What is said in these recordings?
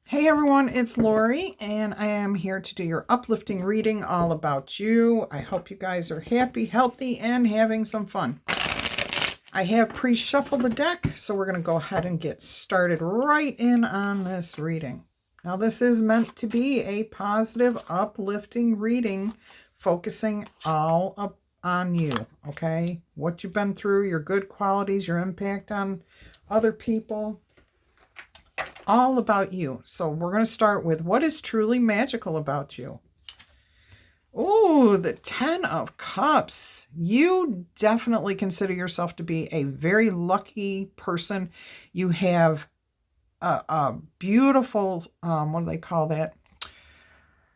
Hey everyone, it's Laurie, and I am here to do your uplifting reading all about you. I hope you guys are happy, healthy, and having some fun. I have pre-shuffled the deck, so we're going to go ahead and get started right in on this reading. Now, this is meant to be a positive, uplifting reading, focusing all up on you, okay? What you've been through, your good qualities, your impact on other people, all about you. So we're going to start with what is truly magical about you. Oh, the 10 of Cups. You definitely consider yourself to be a very lucky person. You have a beautiful, what do they call that?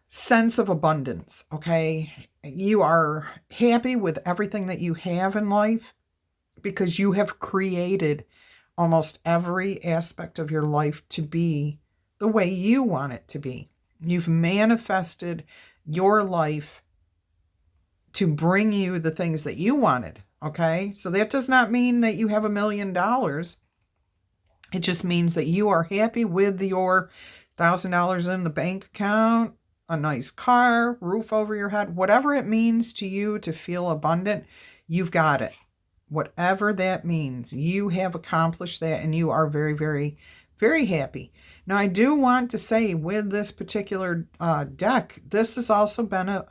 Sense of abundance, okay? You are happy with everything that you have in life because you have created almost every aspect of your life to be the way you want it to be. You've manifested your life to bring you the things that you wanted, okay? So that does not mean that you have $1 million. It just means that you are happy with your $1,000 in the bank account, a nice car, roof over your head, whatever it means to you to feel abundant, you've got it. Whatever that means, you have accomplished that and you are very, very, very happy. Now, I do want to say with this particular deck, this has also been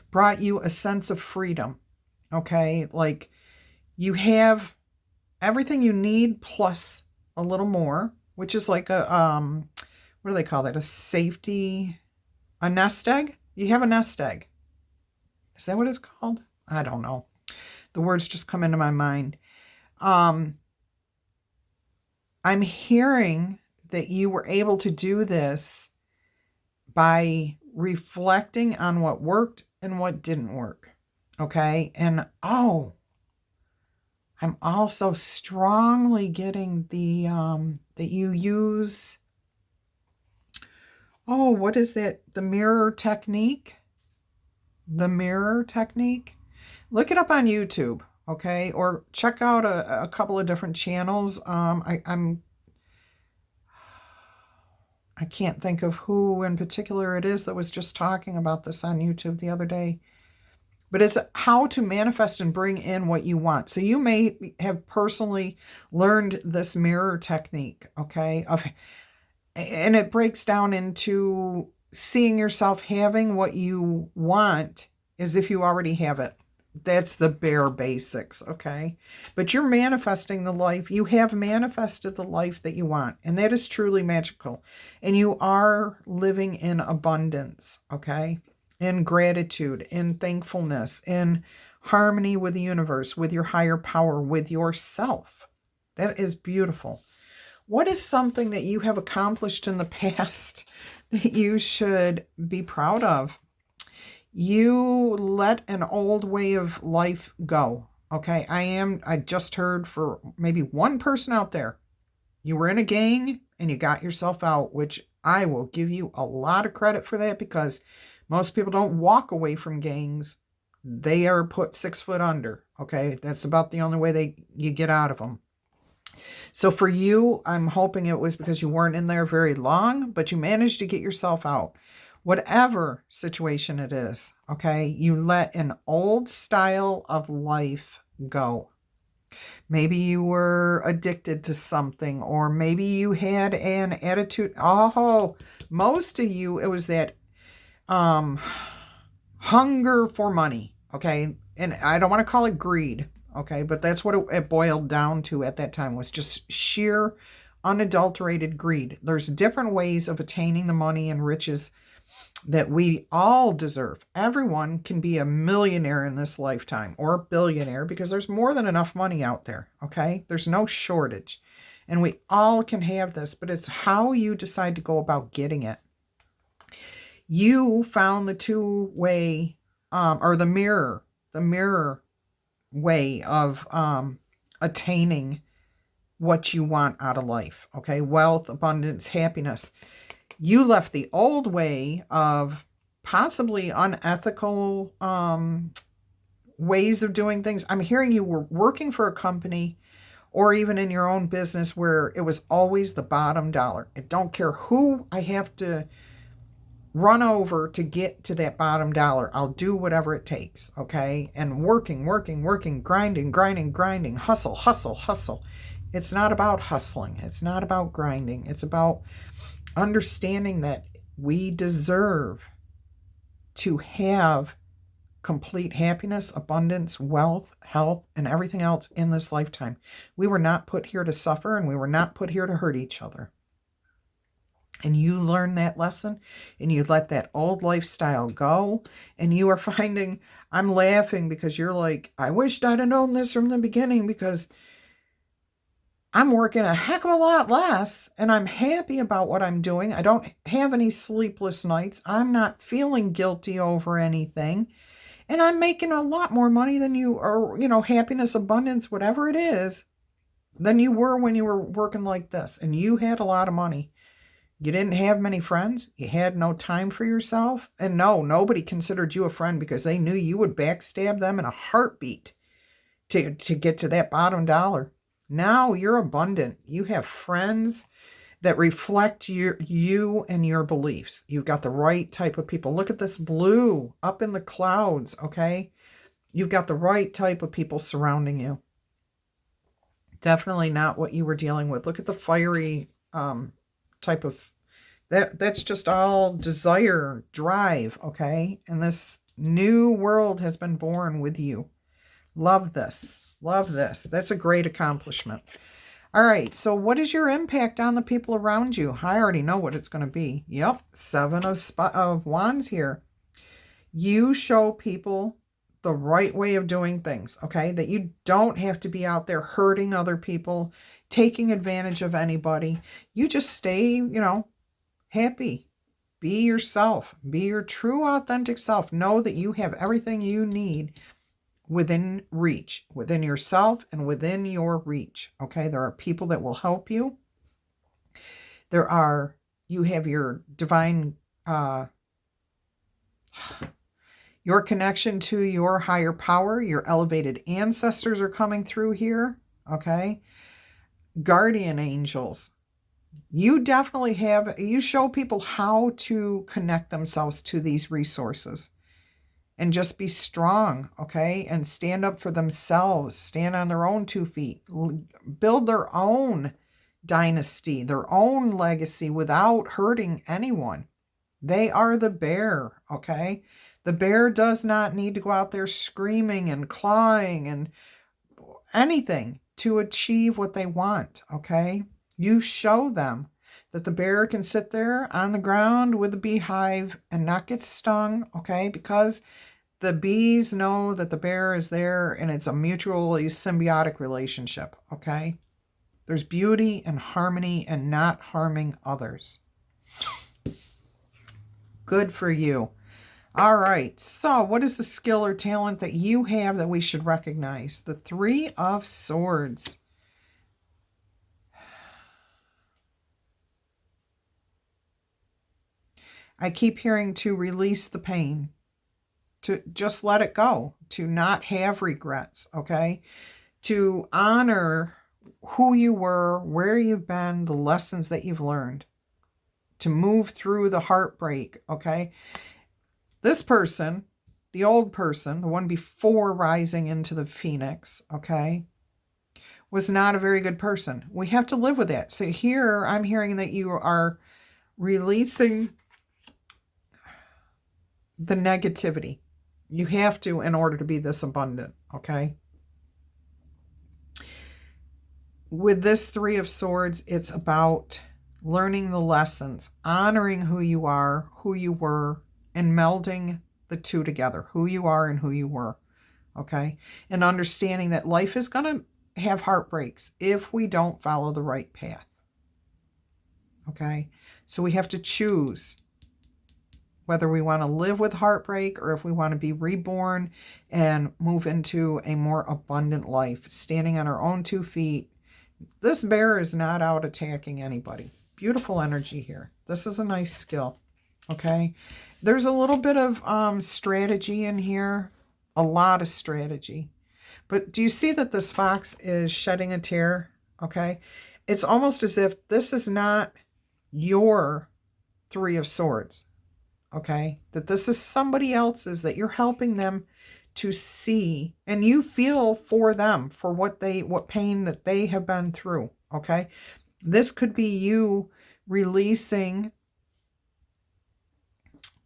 brought you a sense of freedom, okay? Like you have everything you need plus a little more, which is like a, what do they call that? A nest egg? You have a nest egg. Is that what it's called? I don't know. The words just come into my mind. I'm hearing that you were able to do this by reflecting on what worked and what didn't work. Okay. And I'm also strongly getting the that you use, what is that? The mirror technique. The mirror technique. Look it up on YouTube, okay? Or check out a couple of different channels. I can't think of who in particular it is that was just talking about this on YouTube the other day. But it's how to manifest and bring in what you want. So you may have personally learned this mirror technique, okay? And it breaks down into seeing yourself having what you want as if you already have it. That's the bare basics, okay? But you're manifesting the life. You have manifested the life that you want, and that is truly magical. And you are living in abundance, okay? In gratitude, in thankfulness, in harmony with the universe, with your higher power, with yourself. That is beautiful. What is something that you have accomplished in the past that you should be proud of? You let an old way of life go. Okay, I just heard for maybe one person out there, you were in a gang and you got yourself out, which I will give you a lot of credit for that because most people don't walk away from gangs. They are put 6 foot under. Okay, that's about the only way you get out of them. So for you, I'm hoping it was because you weren't in there very long, but you managed to get yourself out. Whatever situation it is, okay, you let an old style of life go. Maybe you were addicted to something, or maybe you had an attitude. Oh, most of you, it was that hunger for money, okay? And I don't want to call it greed, okay? But that's what it boiled down to at that time, was just sheer unadulterated greed. There's different ways of attaining the money and riches that we all deserve. Everyone can be a millionaire in this lifetime or a billionaire because there's more than enough money out there, okay? There's no shortage. And we all can have this, but it's how you decide to go about getting it. You found the two-way, or the mirror way of attaining what you want out of life, okay? Wealth, abundance, happiness. You left the old way of possibly unethical ways of doing things. I'm hearing you were working for a company or even in your own business where it was always the bottom dollar. I don't care who I have to run over to get to that bottom dollar. I'll do whatever it takes, okay? And working, grinding, hustle. It's not about hustling. It's not about grinding. It's about understanding that we deserve to have complete happiness, abundance, wealth, health, and everything else in this lifetime. We were not put here to suffer, and we were not put here to hurt each other. And you learn that lesson, and you let that old lifestyle go, and you are finding, I'm laughing because you're like, I wished I'd have known this from the beginning, because I'm working a heck of a lot less, and I'm happy about what I'm doing. I don't have any sleepless nights. I'm not feeling guilty over anything. And I'm making a lot more money than you, or, happiness, abundance, whatever it is, than you were when you were working like this. And you had a lot of money. You didn't have many friends. You had no time for yourself. And no, nobody considered you a friend because they knew you would backstab them in a heartbeat to get to that bottom dollar. Now you're abundant. You have friends that reflect you and your beliefs. You've got the right type of people. Look at this blue up in the clouds, okay? You've got the right type of people surrounding you. Definitely not what you were dealing with. Look at the fiery type of, that's just all desire, drive, okay? And this new world has been born with you. Love this. Love this. That's a great accomplishment. All right, so what is your impact on the people around you? I already know what it's going to be. Yep, 7 of Wands here. You show people the right way of doing things, okay? That you don't have to be out there hurting other people, taking advantage of anybody. You just stay, happy. Be yourself. Be your true, authentic self. Know that you have everything you need within reach, within yourself and within your reach. Okay, there are people that will help you. You have your divine, your connection to your higher power, your elevated ancestors are coming through here. Okay, guardian angels. You definitely you show people how to connect themselves to these resources. And just be strong, okay? And stand up for themselves. Stand on their own 2 feet. Build their own dynasty, their own legacy without hurting anyone. They are the bear, okay? The bear does not need to go out there screaming and clawing and anything to achieve what they want, okay? You show them that the bear can sit there on the ground with the beehive and not get stung, okay? Because the bees know that the bear is there, and it's a mutually symbiotic relationship, okay? There's beauty and harmony and not harming others. Good for you. All right, so what is the skill or talent that you have that we should recognize? The 3 of Swords. I keep hearing to release the pain. To just let it go, to not have regrets, okay? To honor who you were, where you've been, the lessons that you've learned. To move through the heartbreak, okay? This person, the old person, the one before rising into the Phoenix, okay, was not a very good person. We have to live with that. So here I'm hearing that you are releasing the negativity. You have to in order to be this abundant, okay? With this 3 of Swords, it's about learning the lessons, honoring who you are, who you were, and melding the 2 together, who you are and who you were, okay? And understanding that life is going to have heartbreaks if we don't follow the right path, okay? So we have to choose whether we want to live with heartbreak or if we want to be reborn and move into a more abundant life, standing on our own 2 feet. This bear is not out attacking anybody. Beautiful energy here. This is a nice skill, okay? There's a little bit of strategy in here, a lot of strategy. But do you see that this fox is shedding a tear? Okay. It's almost as if this is not your Three of Swords. Okay. That this is somebody else's, that you're helping them to see, and you feel for them, for what pain that they have been through. Okay. This could be you releasing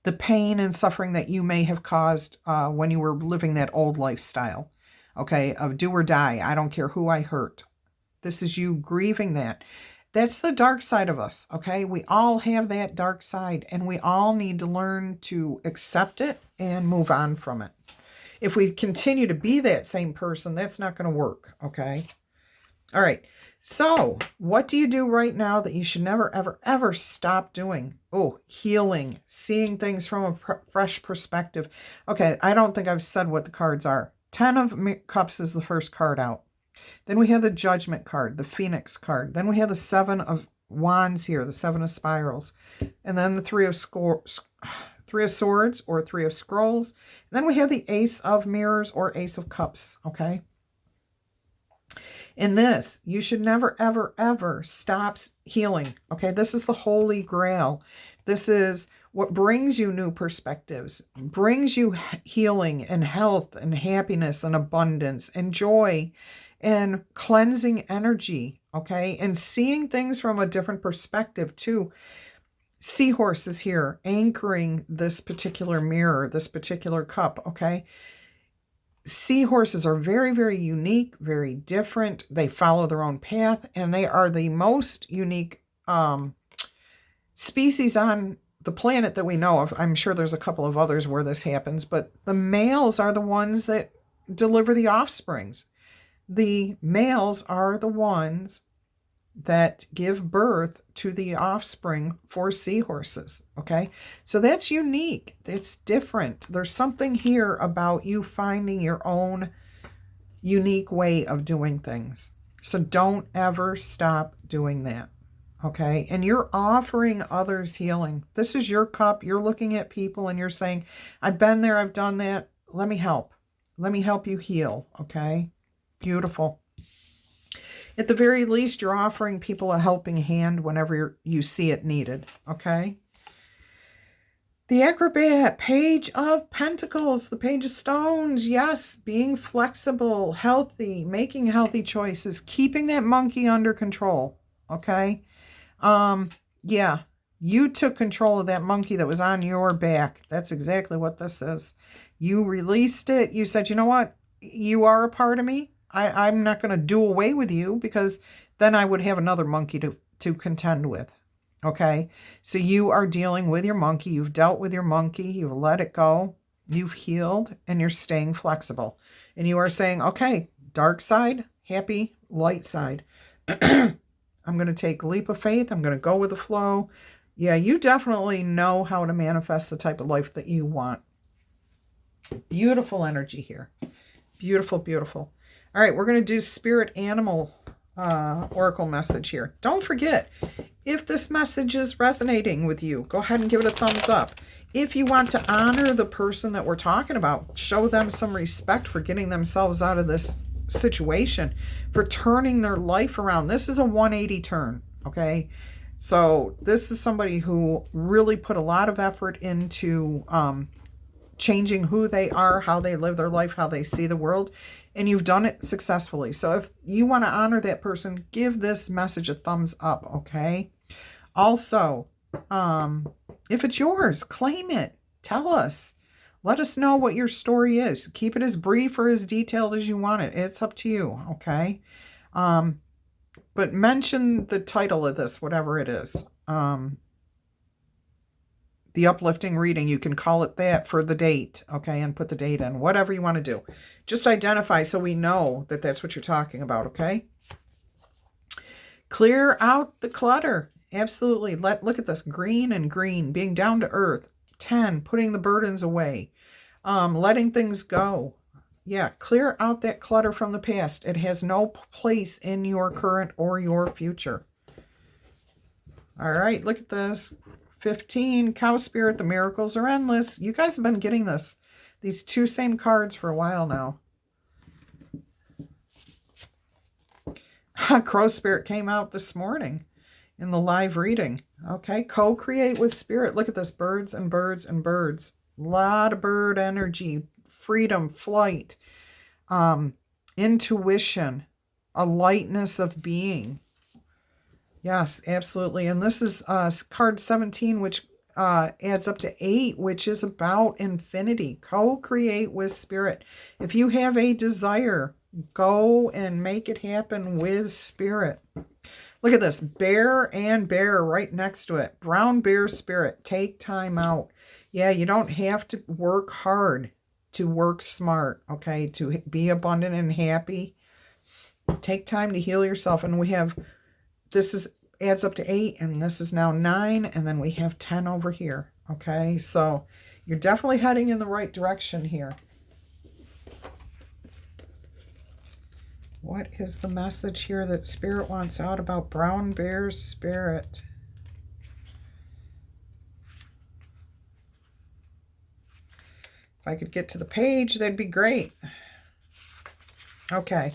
the pain and suffering that you may have caused when you were living that old lifestyle, okay, of do or die. I don't care who I hurt. This is you grieving that. That's the dark side of us, okay? We all have that dark side, and we all need to learn to accept it and move on from it. If we continue to be that same person, that's not going to work, okay? All right. So what do you do right now that you should never, ever, ever stop doing? Oh, healing, seeing things from a fresh perspective. Okay, I don't think I've said what the cards are. 10 of Cups is the first card out. Then we have the Judgment card, the Phoenix card. Then we have the 7 of Wands here, the 7 of Spirals. And then the Three of Swords or 3 of Scrolls. And then we have the Ace of Mirrors or Ace of Cups, okay? In this, you should never, ever, ever stop healing. Okay, this is the Holy Grail. This is what brings you new perspectives, brings you healing and health and happiness and abundance and joy and cleansing energy, okay? And seeing things from a different perspective too. Seahorses here, anchoring this particular mirror, this particular cup, okay? Seahorses are very, very unique, very different. They follow their own path, and they are the most unique species on the planet that we know of. I'm sure there's a couple of others where this happens, but the males are the ones that deliver the offsprings. The males are the ones that give birth to the offspring for seahorses, okay? So that's unique. It's different. There's something here about you finding your own unique way of doing things. So don't ever stop doing that, okay? And you're offering others healing. This is your cup. You're looking at people and you're saying, I've been there, I've done that. Let me help. Let me help you heal, okay? Beautiful. At the very least, you're offering people a helping hand whenever you see it needed, okay? The Acrobat, Page of Pentacles, the Page of Stones. Yes, being flexible, healthy, making healthy choices, keeping that monkey under control, okay? Yeah, you took control of that monkey that was on your back. That's exactly what this is. You released it. You said, you know what? You are a part of me. I'm not going to do away with you, because then I would have another monkey to contend with. Okay? So you are dealing with your monkey. You've dealt with your monkey. You've let it go. You've healed, and you're staying flexible. And you are saying, okay, dark side, happy, light side. I'm going to take a leap of faith. I'm going to go with the flow. Yeah, you definitely know how to manifest the type of life that you want. Beautiful energy here. Beautiful, beautiful. All right, we're going to do Spirit Animal Oracle message here. Don't forget, if this message is resonating with you, go ahead and give it a thumbs up. If you want to honor the person that we're talking about, show them some respect for getting themselves out of this situation, for turning their life around. This is a 180 turn, okay? So this is somebody who really put a lot of effort into changing who they are, how they live their life, how they see the world. And you've done it successfully. So if you want to honor that person, give this message a thumbs up, okay? Also, if it's yours, claim it. Tell us. Let us know what your story is. Keep it as brief or as detailed as you want it. It's up to you, okay? But mention the title of this, whatever it is. The uplifting reading, you can call it that for the date, okay, and put the date in, whatever you want to do. Just identify so we know that that's what you're talking about, okay? Clear out the clutter. Absolutely. Look at this, green and green, being down to earth. 10, putting the burdens away, letting things go. Yeah, clear out that clutter from the past. It has no place in your current or your future. All right, look at this. 15, Cow Spirit, the miracles are endless. You guys have been getting these two same cards for a while now. Crow Spirit came out this morning in the live reading. Okay, co-create with Spirit. Look at this, birds and birds and birds. A lot of bird energy, freedom, flight, intuition, a lightness of being. Yes, absolutely. And this is card 17, which adds up to 8, which is about infinity. Co-create with Spirit. If you have a desire, go and make it happen with Spirit. Look at this, bear and bear right next to it. Brown bear spirit, take time out. Yeah, you don't have to work hard to work smart, okay? To be abundant and happy. Take time to heal yourself. And we have, adds up to 8, and this is now 9, and then we have 10 over here, okay? So you're definitely heading in the right direction here. What is the message here that Spirit wants out about brown bear spirit? If I could get to the page, that'd be great. Okay.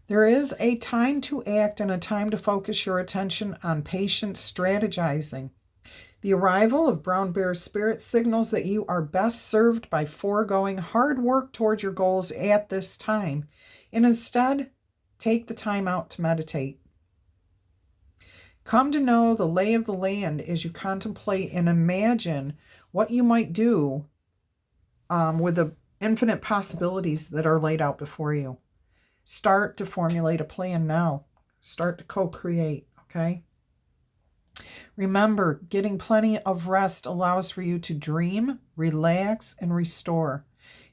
There is a time to act and a time to focus your attention on patient strategizing. The arrival of brown bear spirit signals that you are best served by foregoing hard work toward your goals at this time, and instead take the time out to meditate. Come to know the lay of the land as you contemplate and imagine what you might do with the infinite possibilities that are laid out before you. Start to formulate a plan now. Start to co-create, okay? Remember, getting plenty of rest allows for you to dream, relax, and restore.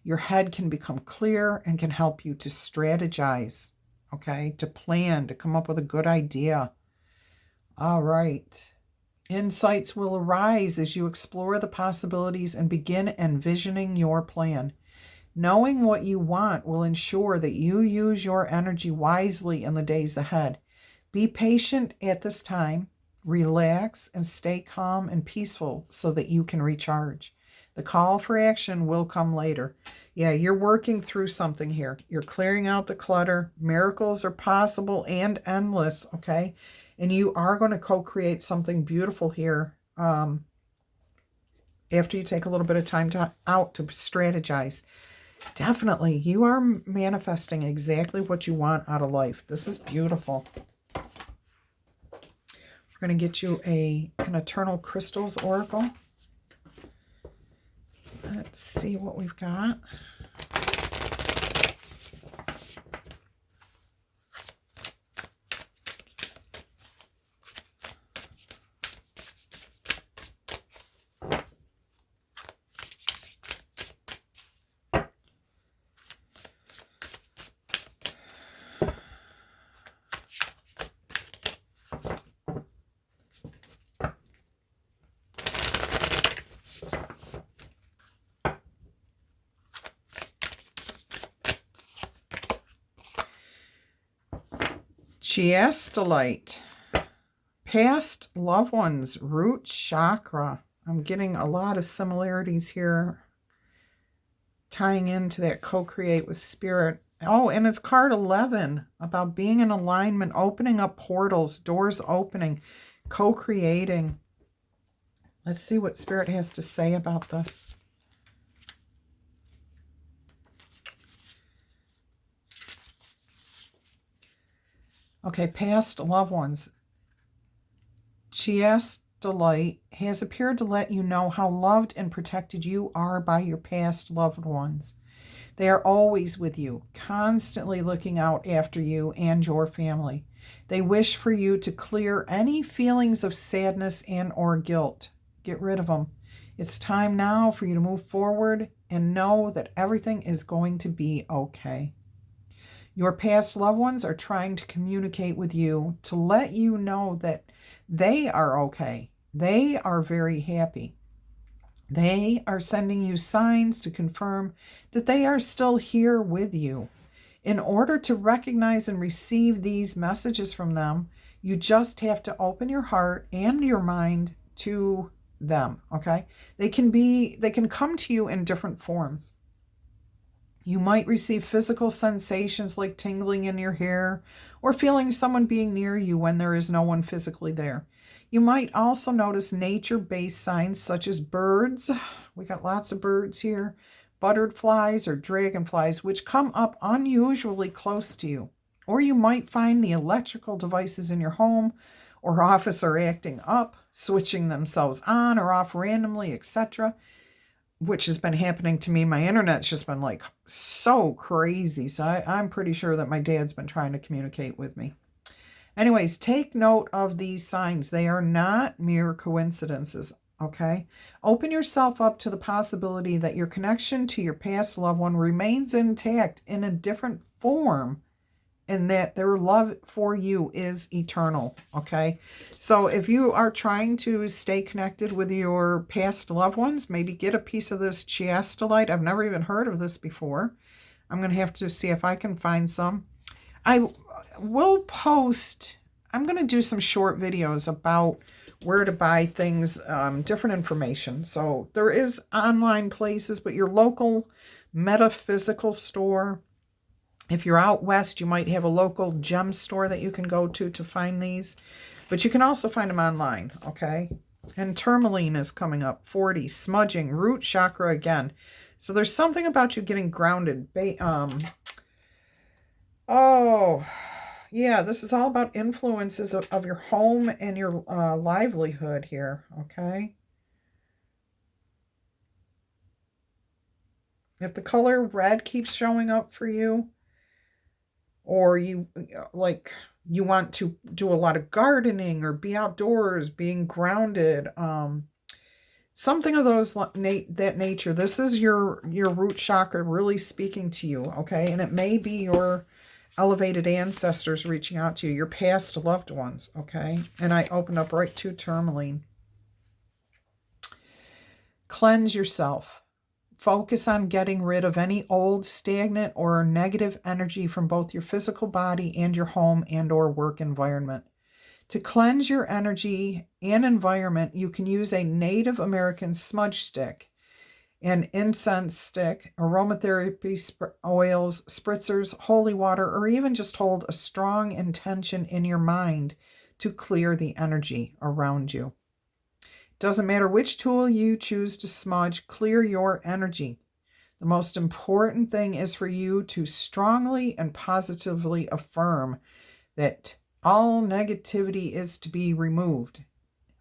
Your head can become clear and can help you to strategize, okay? To plan, to come up with a good idea. All right. Insights will arise as you explore the possibilities and begin envisioning your plan. Knowing what you want will ensure that you use your energy wisely in the days ahead. Be patient at this time. Relax and stay calm and peaceful so that you can recharge. The call for action will come later. Yeah, you're working through something here. You're clearing out the clutter. Miracles are possible and endless, okay? And you are going to co-create something beautiful here after you take a little bit of time out to strategize. Definitely, you are manifesting exactly what you want out of life. This is beautiful. We're going to get you an Eternal Crystals Oracle. Let's see what we've got. Chiastolite, past loved ones, root chakra. I'm getting a lot of similarities here, tying into that co-create with Spirit. Oh, and it's card 11, about being in alignment, opening up portals, doors opening, co-creating. Let's see what Spirit has to say about this. Okay, past loved ones. Chiastolite has appeared to let you know how loved and protected you are by your past loved ones. They are always with you, constantly looking out after you and your family. They wish for you to clear any feelings of sadness and or guilt. Get rid of them. It's time now for you to move forward and know that everything is going to be okay. Your past loved ones are trying to communicate with you to let you know that they are okay. They are very happy. They are sending you signs to confirm that they are still here with you. In order to recognize and receive these messages from them, you just have to open your heart and your mind to them, okay? They can come to you in different forms. You might receive physical sensations like tingling in your hair or feeling someone being near you when there is no one physically there. You might also notice nature-based signs such as birds. We got lots of birds here. Butterflies or dragonflies, which come up unusually close to you. Or you might find the electrical devices in your home or office are acting up, switching themselves on or off randomly, etc., which has been happening to me. My internet's just been like so crazy. So I'm pretty sure that my dad's been trying to communicate with me. Anyways, take note of these signs. They are not mere coincidences, okay? Open yourself up to the possibility that your connection to your past loved one remains intact in a different form and that their love for you is eternal, okay? So if you are trying to stay connected with your past loved ones, maybe get a piece of this chiastolite. I've never even heard of this before. I'm going to have to see if I can find some. I will post, I'm going to do some short videos about where to buy things, different information. So there is online places, but your local metaphysical store, if you're out west, you might have a local gem store that you can go to find these. But you can also find them online, okay? And tourmaline is coming up, 40, smudging, root chakra again. So there's something about you getting grounded. Oh, yeah, this is all about influences of your home and your livelihood here, okay? If the color red keeps showing up for you, or you want to do a lot of gardening or be outdoors, being grounded, something of that nature. This is your root chakra really speaking to you, okay? And it may be your elevated ancestors reaching out to you, your past loved ones, okay? And I opened up right to tourmaline. Cleanse yourself. Focus on getting rid of any old, stagnant, or negative energy from both your physical body and your home and or work environment. To cleanse your energy and environment, you can use a Native American smudge stick, an incense stick, aromatherapy oils, spritzers, holy water, or even just hold a strong intention in your mind to clear the energy around you. Doesn't matter which tool you choose to smudge, clear your energy. The most important thing is for you to strongly and positively affirm that all negativity is to be removed.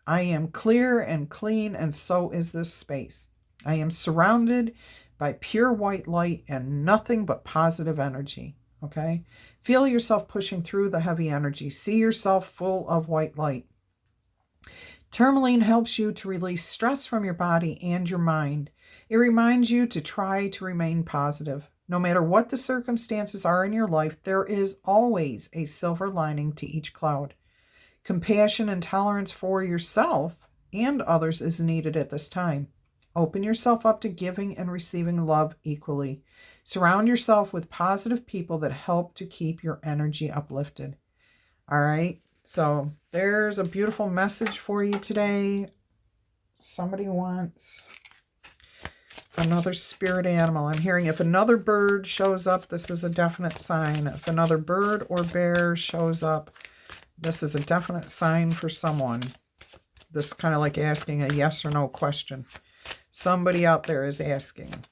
I am clear and clean, and so is this space. I am surrounded by pure white light and nothing but positive energy, okay? Feel yourself pushing through the heavy energy. See yourself full of white light. Tourmaline helps you to release stress from your body and your mind. It reminds you to try to remain positive. No matter what the circumstances are in your life, there is always a silver lining to each cloud. Compassion and tolerance for yourself and others is needed at this time. Open yourself up to giving and receiving love equally. Surround yourself with positive people that help to keep your energy uplifted. All right? So there's a beautiful message for you today. Somebody wants another spirit animal. I'm hearing if another bird shows up, this is a definite sign. If another bird or bear shows up, this is a definite sign for someone. This is kind of like asking a yes or no question. Somebody out there is asking,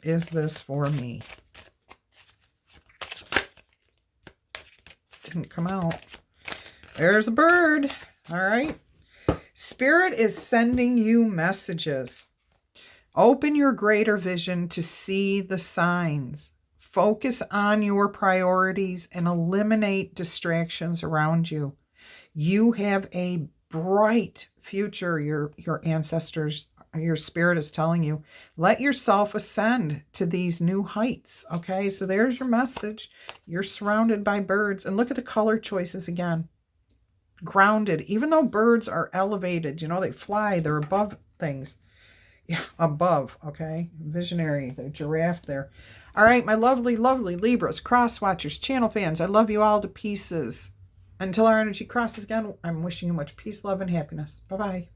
is this for me? Didn't come out. There's a bird. All right. Spirit is sending you messages. Open your greater vision to see the signs. Focus on your priorities and eliminate distractions around you. You have a bright future, your ancestors, your spirit is telling you. Let yourself ascend to these new heights, okay? So there's your message. You're surrounded by birds. And look at the color choices again. Grounded. Even though birds are elevated, you know, they fly, they're above things. Yeah, above, okay? Visionary, the giraffe there. All right, my lovely, lovely Libras, cross watchers, channel fans, I love you all to pieces. Until our energy crosses again, I'm wishing you much peace, love, and happiness. Bye-bye.